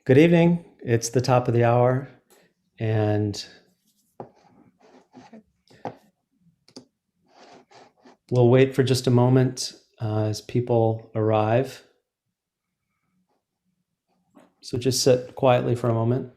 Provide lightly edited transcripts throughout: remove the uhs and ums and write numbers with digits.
Good evening. It's the top of the hour, and we'll wait for just a moment as people arrive. So just sit quietly for a moment.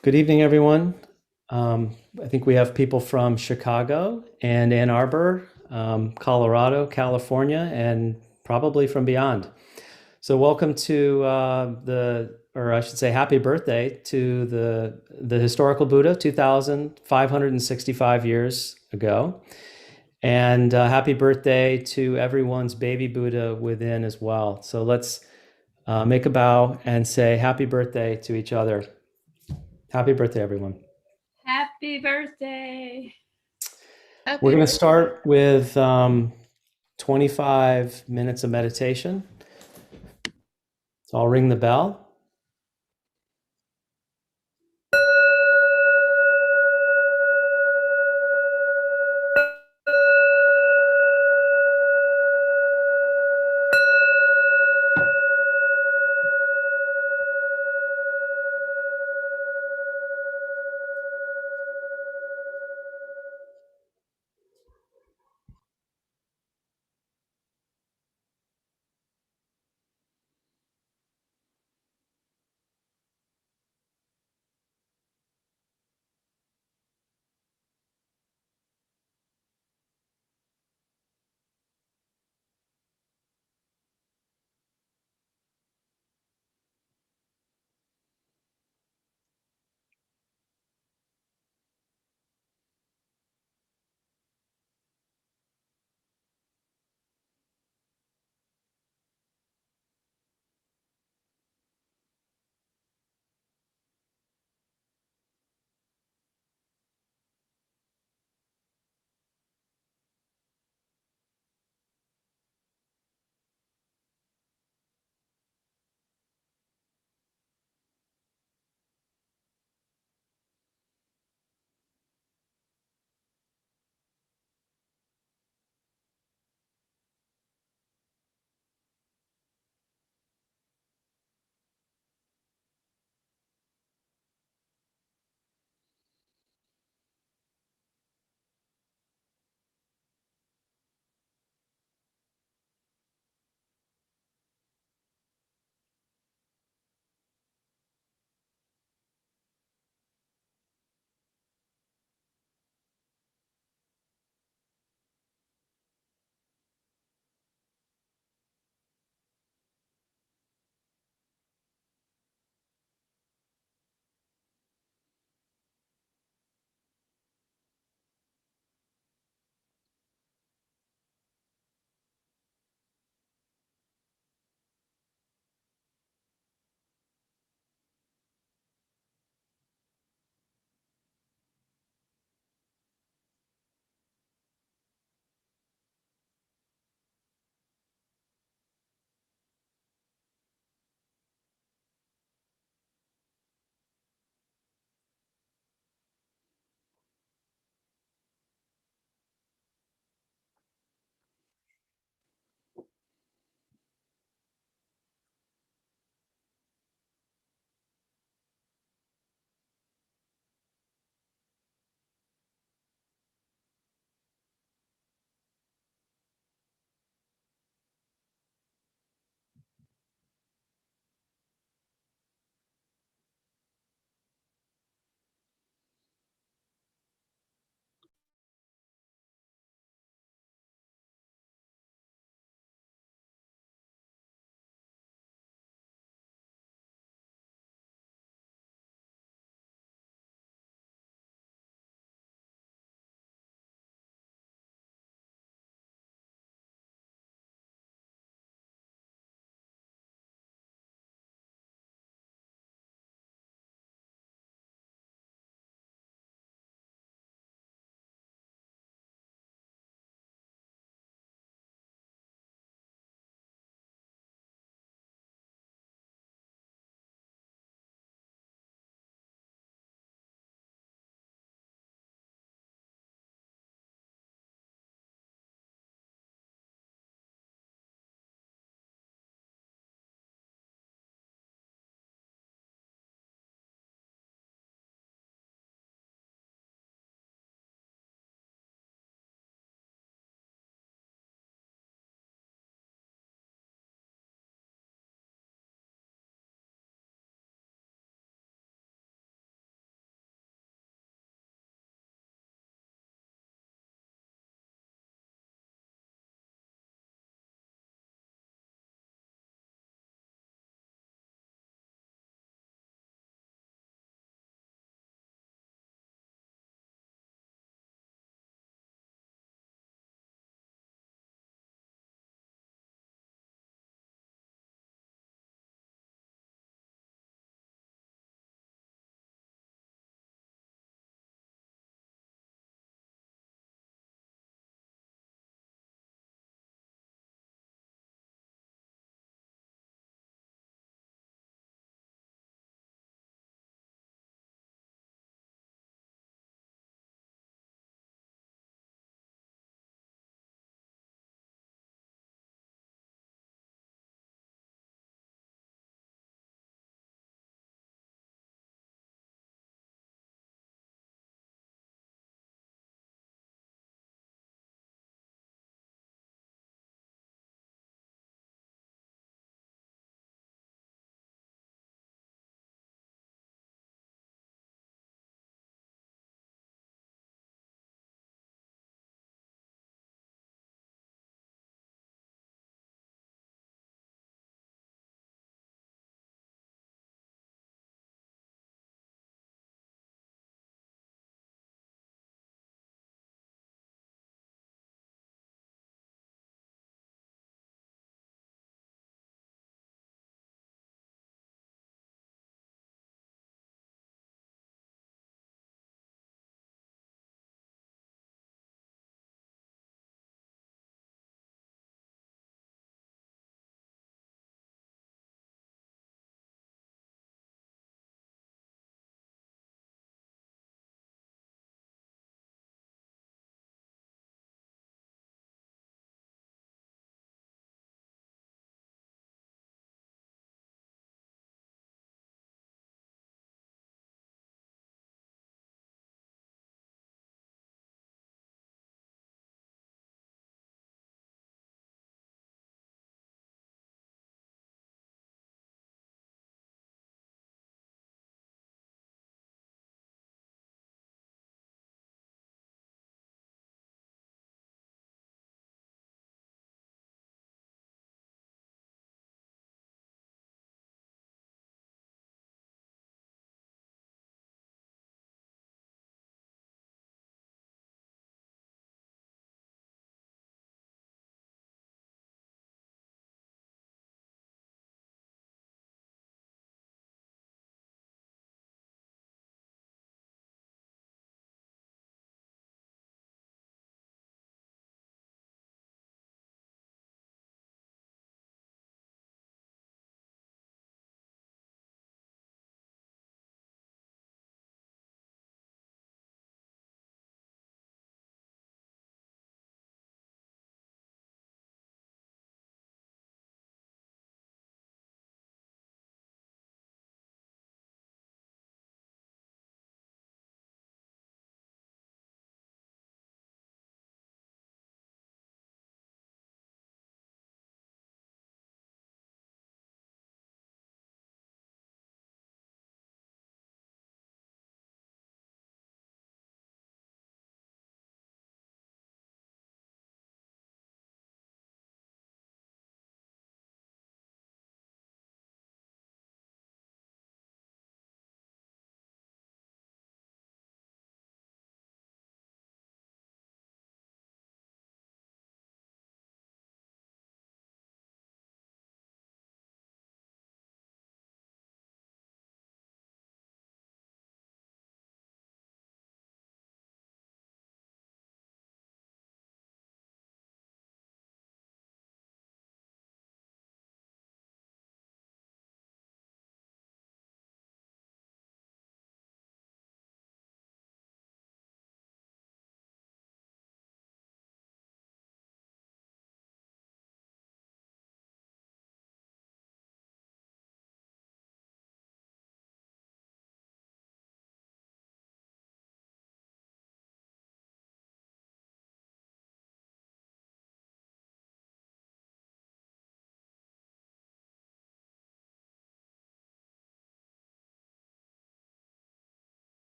Good evening, everyone. I think we have people from Chicago and Ann Arbor, Colorado, California, and probably from beyond. So welcome to or I should say, happy birthday to the historical Buddha, 2,565 years ago. And happy birthday to everyone's baby Buddha within as well. So let's make a bow and say happy birthday to each other. Happy birthday, everyone. Happy birthday. We're going to start with 25 minutes of meditation. So I'll ring the bell.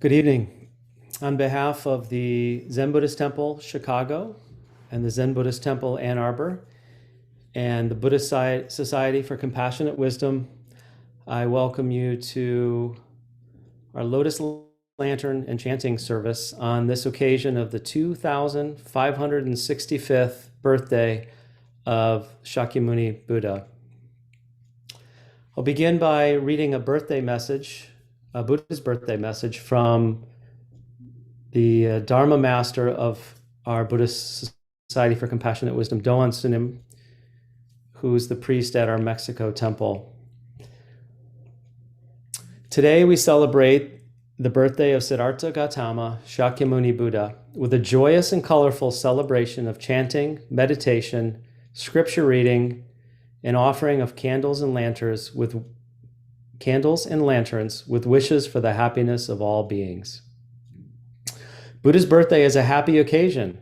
Good evening. On behalf of the Zen Buddhist Temple, Chicago, and the Zen Buddhist Temple, Ann Arbor, and the Buddhist Society for Compassionate Wisdom, I welcome you to our Lotus Lantern and Chanting service on this occasion of the 2565th birthday of Shakyamuni Buddha. I'll begin by reading a birthday message, a Buddha's birthday message from the Dharma master of our Buddhist Society for Compassionate Wisdom, Doan Sunim, who's the priest at our Mexico temple. Today we celebrate the birthday of Siddhartha Gautama, Shakyamuni Buddha, with a joyous and colorful celebration of chanting, meditation, scripture reading, and offering of candles and lanterns with wishes for the happiness of all beings. Buddha's birthday is a happy occasion.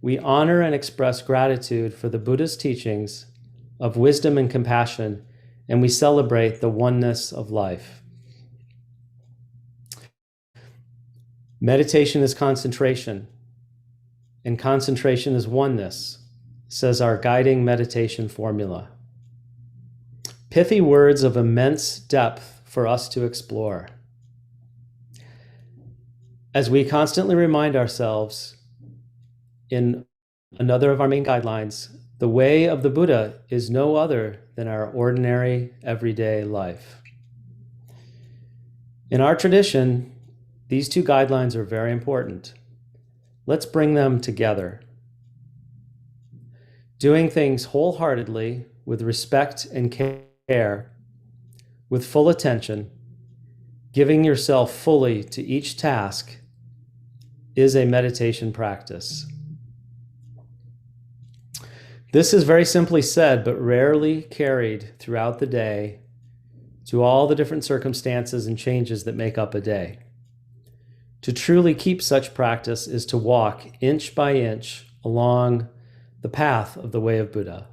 We honor and express gratitude for the Buddha's teachings of wisdom and compassion, and we celebrate the oneness of life. Meditation is concentration, and concentration is oneness, says our guiding meditation formula. Pithy words of immense depth for us to explore. As we constantly remind ourselves in another of our main guidelines, the way of the Buddha is no other than our ordinary, everyday life. In our tradition, these two guidelines are very important. Let's bring them together. Doing things wholeheartedly, with respect and care, with full attention, giving yourself fully to each task, is a meditation practice. This is very simply said, but rarely carried throughout the day to all the different circumstances and changes that make up a day. To truly keep such practice is to walk inch by inch along the path of the way of Buddha.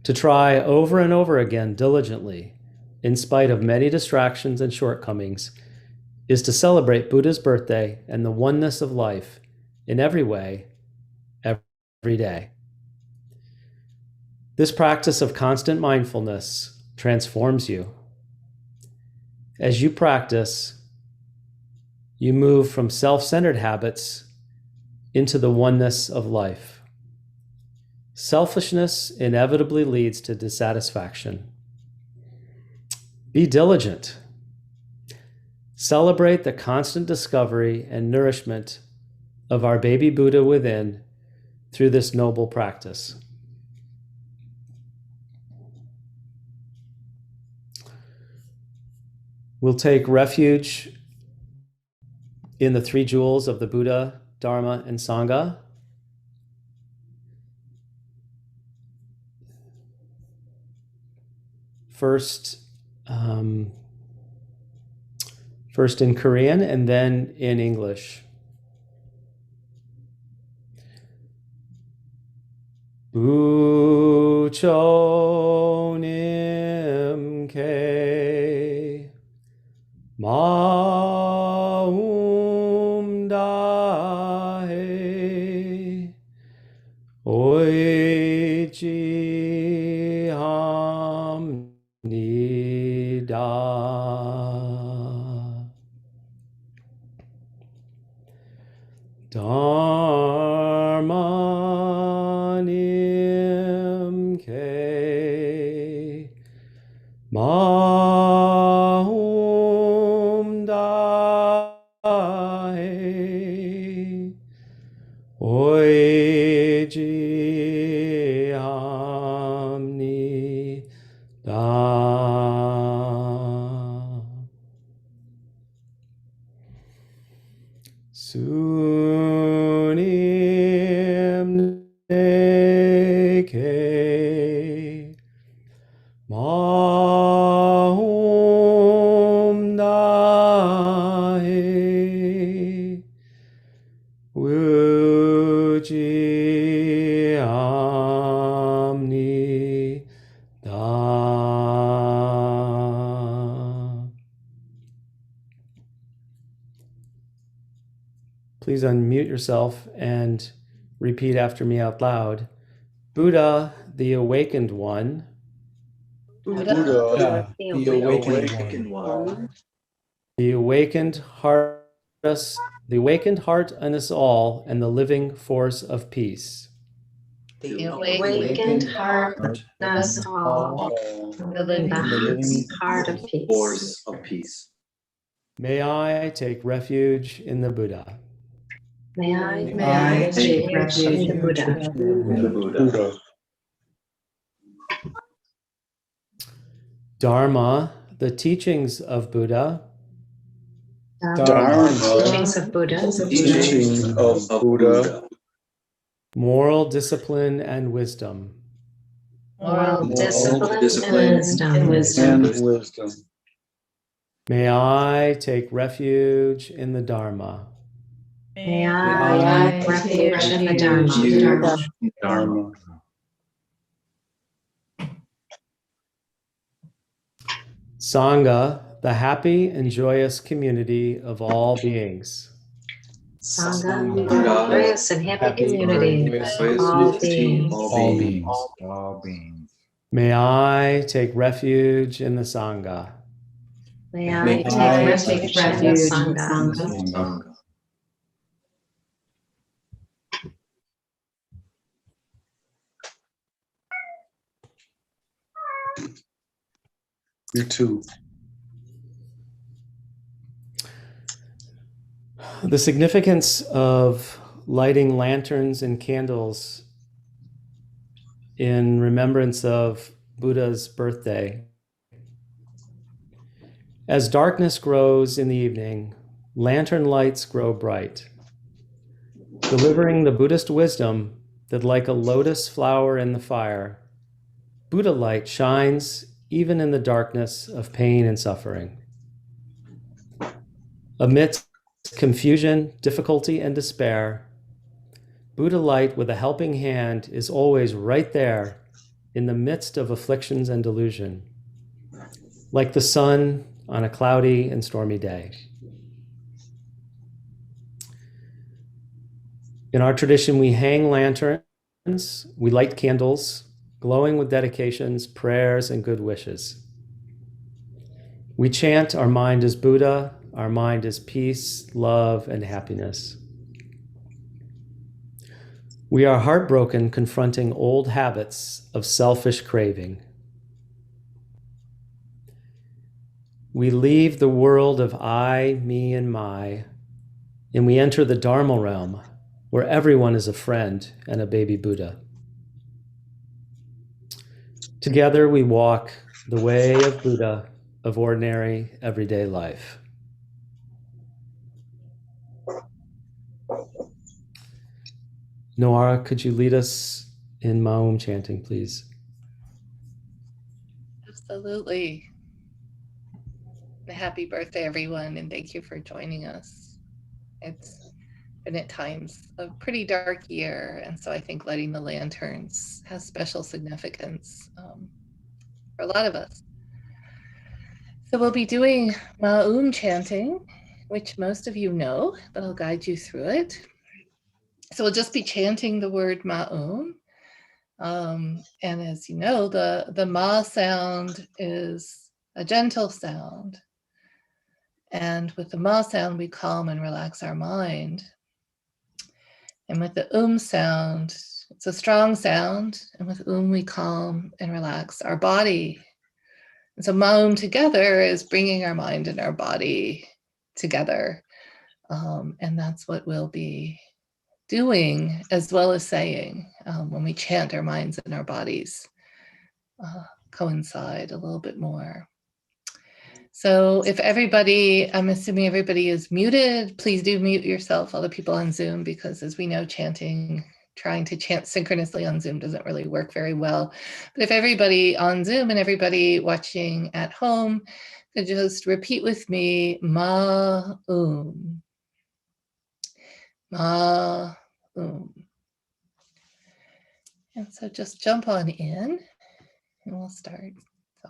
To try over and over again diligently, in spite of many distractions and shortcomings, is to celebrate Buddha's birthday and the oneness of life in every way, every day. This practice of constant mindfulness transforms you. As you practice, you move from self-centered habits into the oneness of life. Selfishness inevitably leads to dissatisfaction. Be diligent. Celebrate the constant discovery and nourishment of our baby Buddha within through this noble practice. We'll take refuge in the three jewels of the Buddha, Dharma, and Sangha. First in Korean and then in English. Bucho nim ke maum dahe oichi ham nida. Dharma nim ke mahum dahe oiji hamni da. Sunim neke mahum dahe wuji amni da. Please unmute yourself and repeat after me out loud. Buddha, the awakened one. Buddha, the awakened one. The awakened heart, the awakened heart in us all, and the living force of peace. The awakened heart in us all, the living heart of peace. May I take refuge in the Buddha. May I take refuge in the Buddha. Dharma, the teachings of Buddha. Dharma, teachings of Buddha. Moral discipline and wisdom. Moral discipline and wisdom. May I take refuge in the Dharma. May I take refuge in the Dharma. Sangha, the happy and joyous community of all beings. Sangha, the joyous and happy community of all beings. May I take refuge in the Sangha. May I take refuge in the Sangha. You too. The significance of lighting lanterns and candles in remembrance of Buddha's birthday. As darkness grows in the evening, lantern lights grow bright, delivering the Buddhist wisdom that, like a lotus flower in the fire, Buddha light shines even in the darkness of pain and suffering. Amidst confusion, difficulty, and despair, Buddha light with a helping hand is always right there in the midst of afflictions and delusion, like the sun on a cloudy and stormy day. In our tradition, we hang lanterns, we light candles, glowing with dedications, prayers, and good wishes. We chant, our mind is Buddha, our mind is peace, love, and happiness. We are heartbroken confronting old habits of selfish craving. We leave the world of I, me, and my, and we enter the Dharma realm, where everyone is a friend and a baby Buddha. Together we walk the way of Buddha of ordinary, everyday life. Noara, could you lead us in Maum chanting, please? Absolutely. Happy birthday, everyone, and thank you for joining us. It's been at times a pretty dark year, and so I think lighting the lanterns has special significance for a lot of us. So we'll be doing Maum chanting, which most of you know, but I'll guide you through it. So we'll just be chanting the word Maum. And as you know, the Ma sound is a gentle sound. And with the Ma sound, we calm and relax our mind. And with the sound, it's a strong sound. And with we calm and relax our body. And so Maum together is bringing our mind and our body together. And that's what we'll be doing as well as saying when we chant. Our minds and our bodies coincide a little bit more. So if everybody, I'm assuming everybody is muted, please do mute yourself, all the people on Zoom, because as we know, trying to chant synchronously on Zoom doesn't really work very well. But if everybody on Zoom and everybody watching at home could just repeat with me, Ma-um. Ma-um. And so just jump on in and we'll start. So,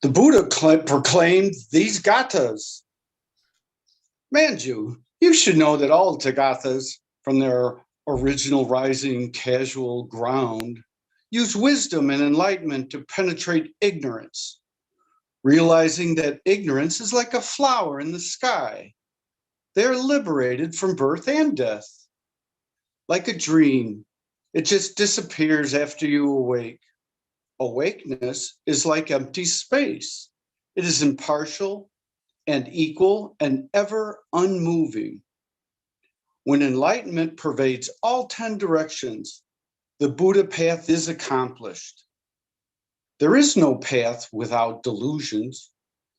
The Buddha proclaimed these gathas. Manju, you should know that all Tagathas, from their original rising casual ground, use wisdom and enlightenment to penetrate ignorance, realizing that ignorance is like a flower in the sky. They are liberated from birth and death. Like a dream, it just disappears after you awake. Awakeness is like empty space. It is impartial and equal and ever unmoving. When enlightenment pervades all 10 directions, the Buddha path is accomplished. There is no path without delusions.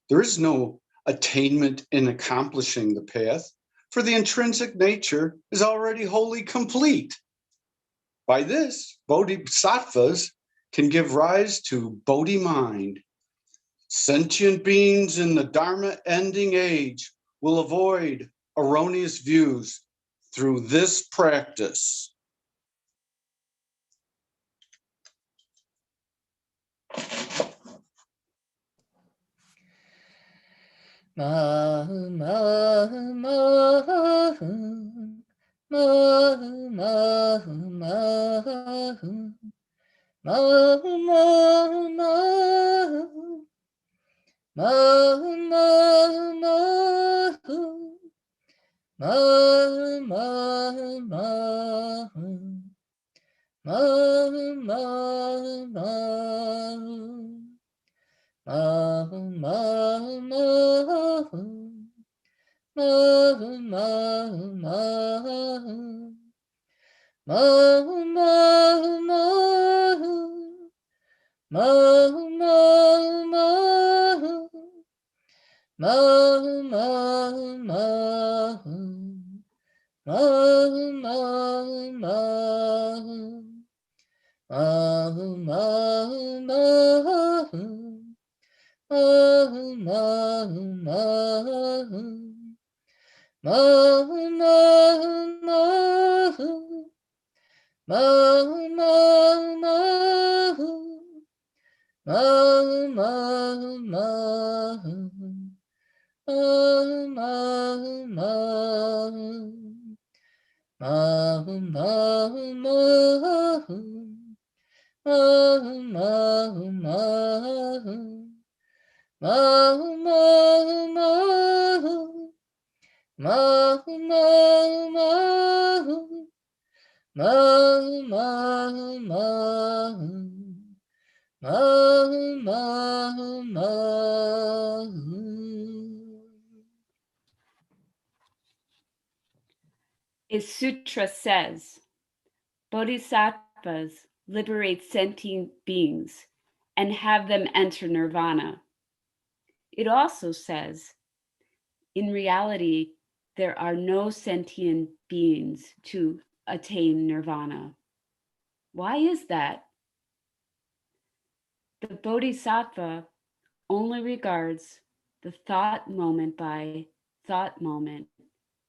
There is no attainment in accomplishing the path, for the intrinsic nature is already wholly complete. By this, bodhisattvas can give rise to bodhi mind. Sentient beings in the Dharma ending age will avoid erroneous views through this practice. A sutra says, Bodhisattvas liberate sentient beings and have them enter nirvana. It also says, in reality, there are no sentient beings to attain nirvana. Why is that? The Bodhisattva only regards the thought moment by thought moment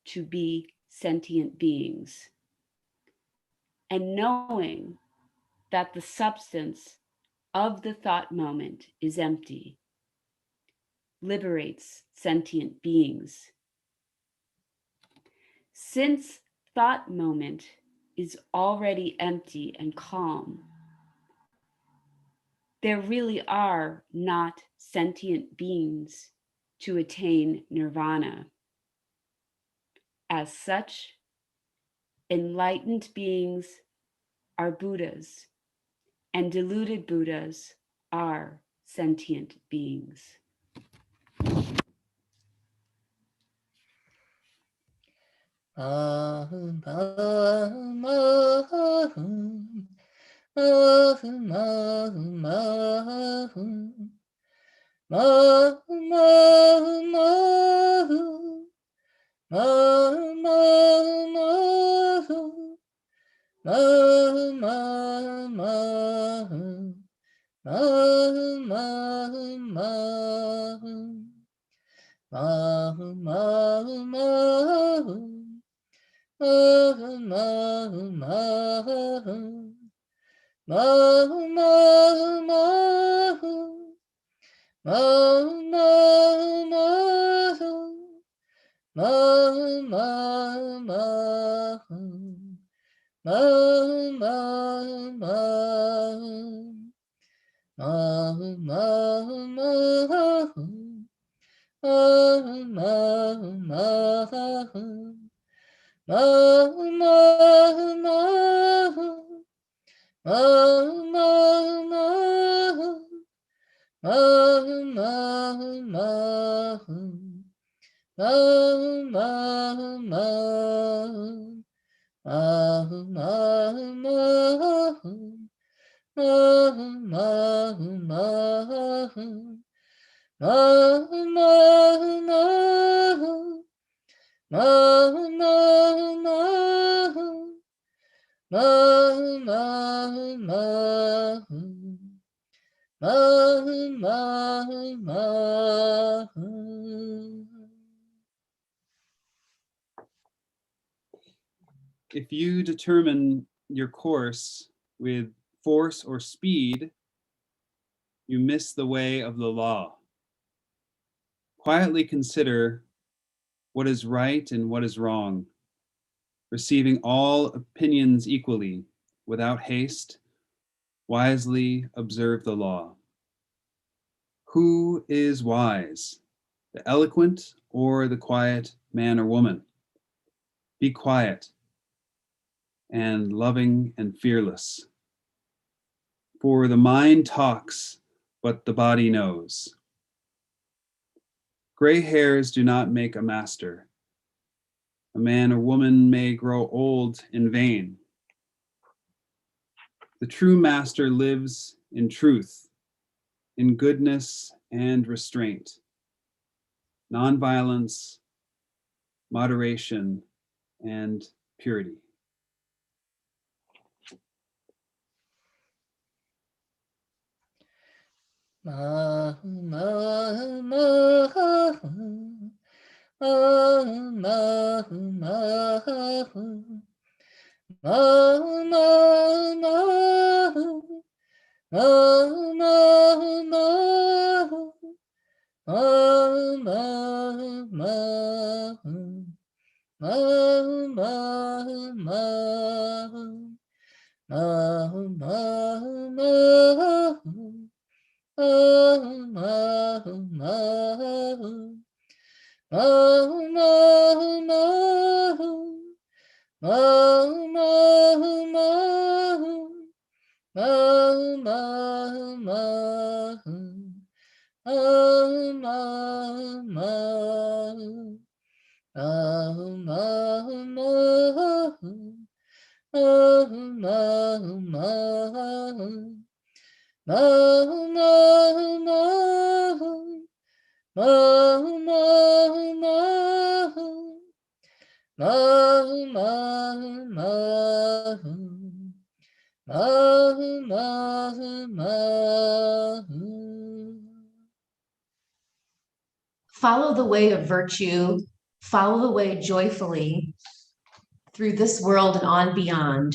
to be sentient beings. and knowing that the substance of the thought moment is empty liberates sentient beings. Since thought moment is already empty and calm, there really are not sentient beings to attain nirvana. As such, enlightened beings are Buddhas, and deluded Buddhas are sentient beings. If you determine your course with force or speed, you miss the way of the law. Quietly consider what is right and what is wrong, receiving all opinions equally, without haste, wisely observe the law. Who is wise, the eloquent or the quiet man or woman? Be quiet and loving and fearless. For the mind talks, but the body knows. Gray hairs do not make a master. A man or woman may grow old in vain. The true master lives in truth, in goodness and restraint, nonviolence, moderation, and purity. Follow the way of virtue, follow the way joyfully through this world and on beyond.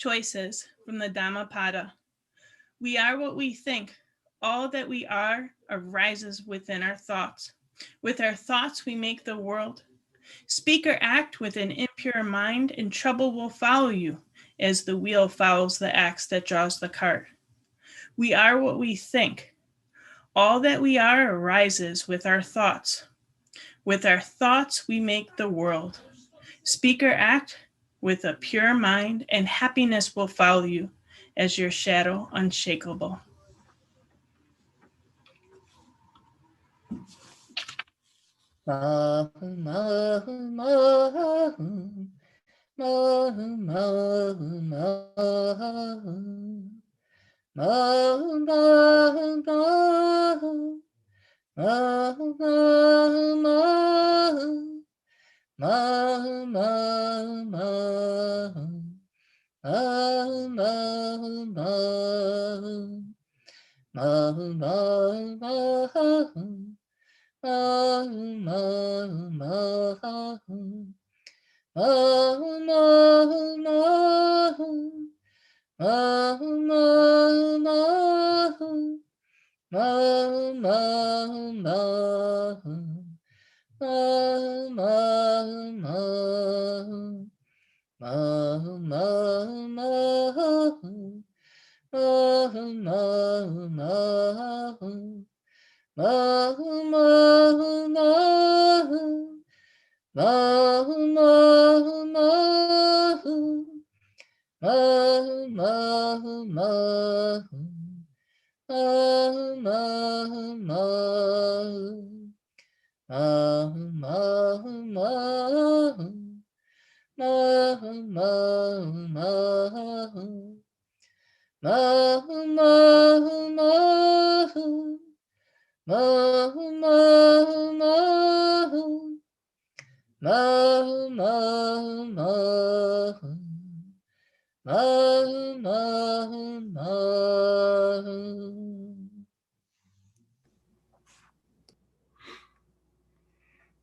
Choices from the Dhammapada. We are what we think. All that we are arises within our thoughts. With our thoughts, we make the world. Speak or act with an impure mind, and trouble will follow you, as the wheel follows the axe that draws the cart. We are what we think. All that we are arises with our thoughts. With our thoughts, we make the world. Speak or act with a pure mind, and happiness will follow you as your shadow unshakable.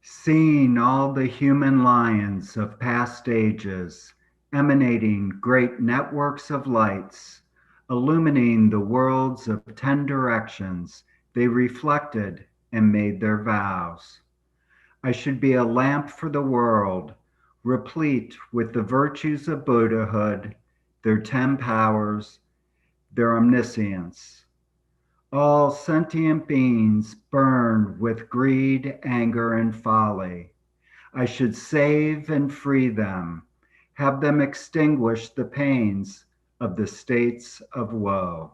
Seeing all the human lions of past ages, emanating great networks of lights, illumining the worlds of 10 directions, they reflected and made their vows. I should be a lamp for the world, replete with the virtues of Buddhahood, their 10 powers, their omniscience. All sentient beings burned with greed, anger, and folly. I should save and free them, have them extinguish the pains of the states of woe.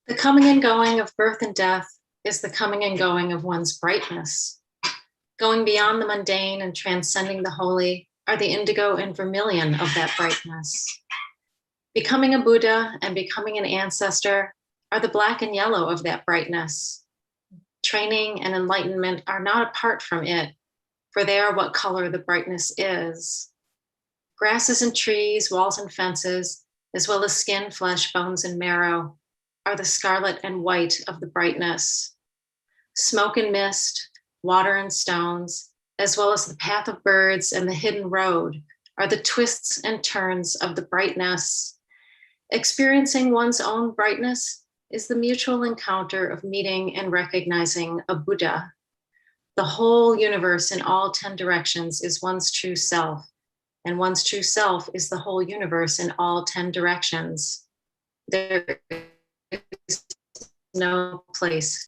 The coming and going of birth and death is the coming and going of one's brightness. Going beyond the mundane and transcending the holy are the indigo and vermilion of that brightness. Becoming a Buddha and becoming an ancestor are the black and yellow of that brightness. Training and enlightenment are not apart from it, for they are what color the brightness is. Grasses and trees, walls and fences, as well as skin, flesh, bones, and marrow, are the scarlet and white of the brightness. Smoke and mist, water and stones, as well as the path of birds and the hidden road are the twists and turns of the brightness. Experiencing one's own brightness is the mutual encounter of meeting and recognizing a Buddha. The whole universe in all 10 directions is one's true self, and one's true self is the whole universe in all 10 directions. There is no place.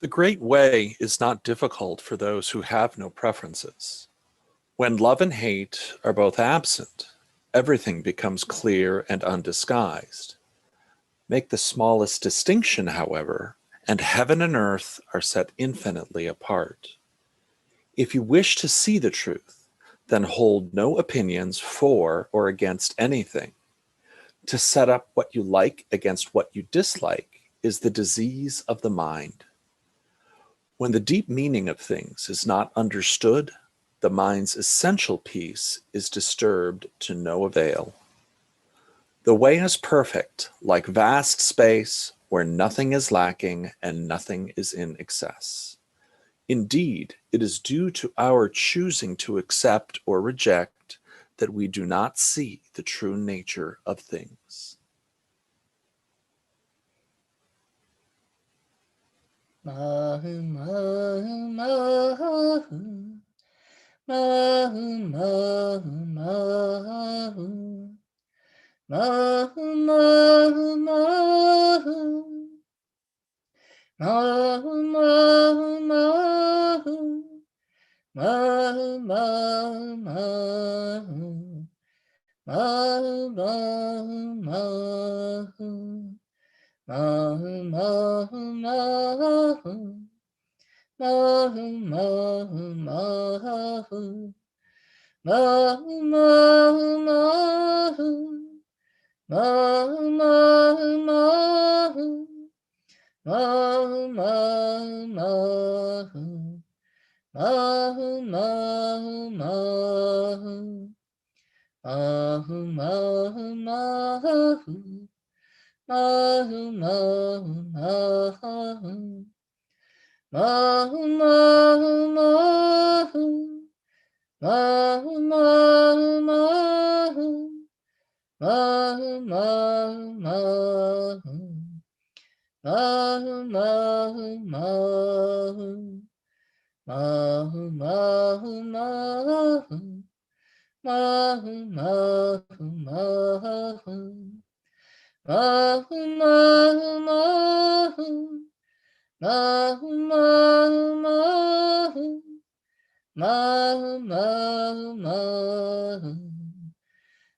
The Great Way is not difficult for those who have no preferences. When love and hate are both absent, everything becomes clear and undisguised. Make the smallest distinction, however, and heaven and earth are set infinitely apart. If you wish to see the truth, then hold no opinions for or against anything. To set up what you like against what you dislike is the disease of the mind. When the deep meaning of things is not understood, the mind's essential peace is disturbed to no avail. The way is perfect, like vast space where nothing is lacking and nothing is in excess. Indeed, it is due to our choosing to accept or reject that we do not see the true nature of things.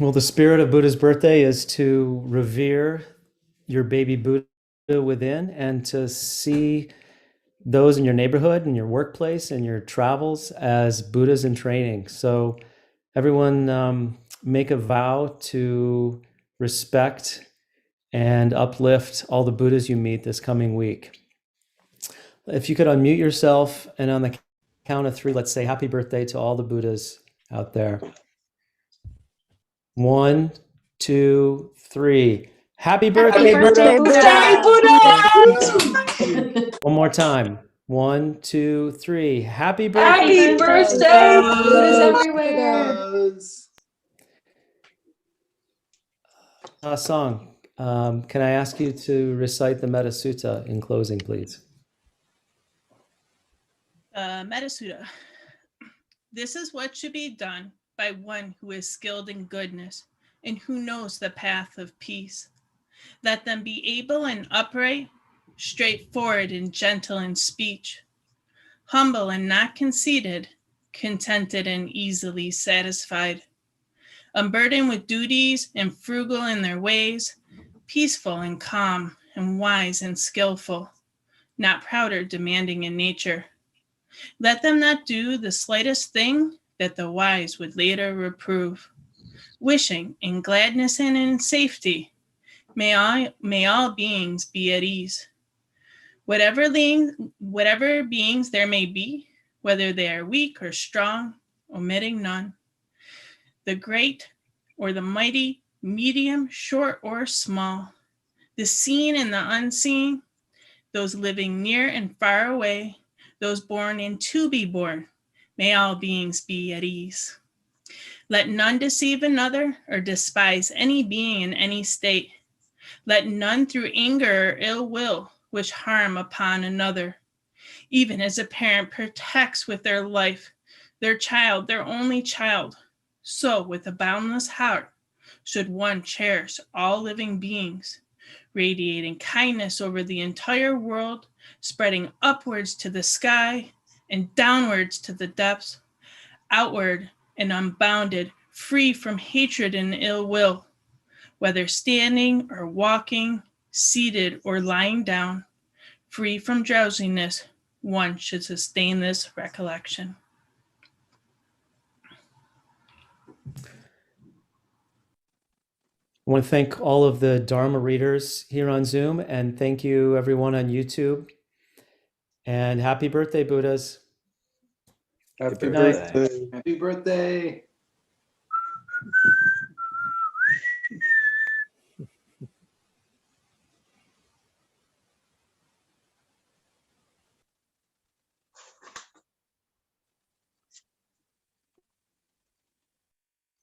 Well, the spirit of Buddha's birthday is to revere your baby Buddha within and to see those in your neighborhood and your workplace and your travels as Buddhas in training. So everyone make a vow to respect and uplift all the Buddhas you meet this coming week. If you could unmute yourself and on the count of 3, let's say happy birthday to all the Buddhas out there. 1, 2, 3. Happy birthday, Happy Buddha! birthday, Buddha! One more time. 1, 2, 3. Happy birthday! Happy birthday, Buddhas everywhere! Song. Can I ask you to recite the Metta Sutta in closing, please? Metta Sutta. This is what should be done by one who is skilled in goodness and who knows the path of peace. Let them be able and upright, straightforward and gentle in speech, humble and not conceited, contented and easily satisfied, unburdened with duties and frugal in their ways, peaceful and calm and wise and skillful, not proud or demanding in nature. Let them not do the slightest thing that the wise would later reprove, wishing in gladness and in safety, may all beings be at ease. Whatever beings there may be, whether they are weak or strong, omitting none, the great or the mighty, medium, short or small, the seen and the unseen, those living near and far away, those born and to be born, may all beings be at ease. Let none deceive another or despise any being in any state. Let none through anger or ill will wish harm upon another. Even as a parent protects with their life their child, their only child, so with a boundless heart should one cherish all living beings, radiating kindness over the entire world, spreading upwards to the sky and downwards to the depths, outward and unbounded, free from hatred and ill will, whether standing or walking, seated or lying down, free from drowsiness, one should sustain this recollection. I want to thank all of the Dharma readers here on Zoom, and thank you everyone on YouTube. And happy birthday, Buddhas. Happy Good night. birthday. Happy birthday.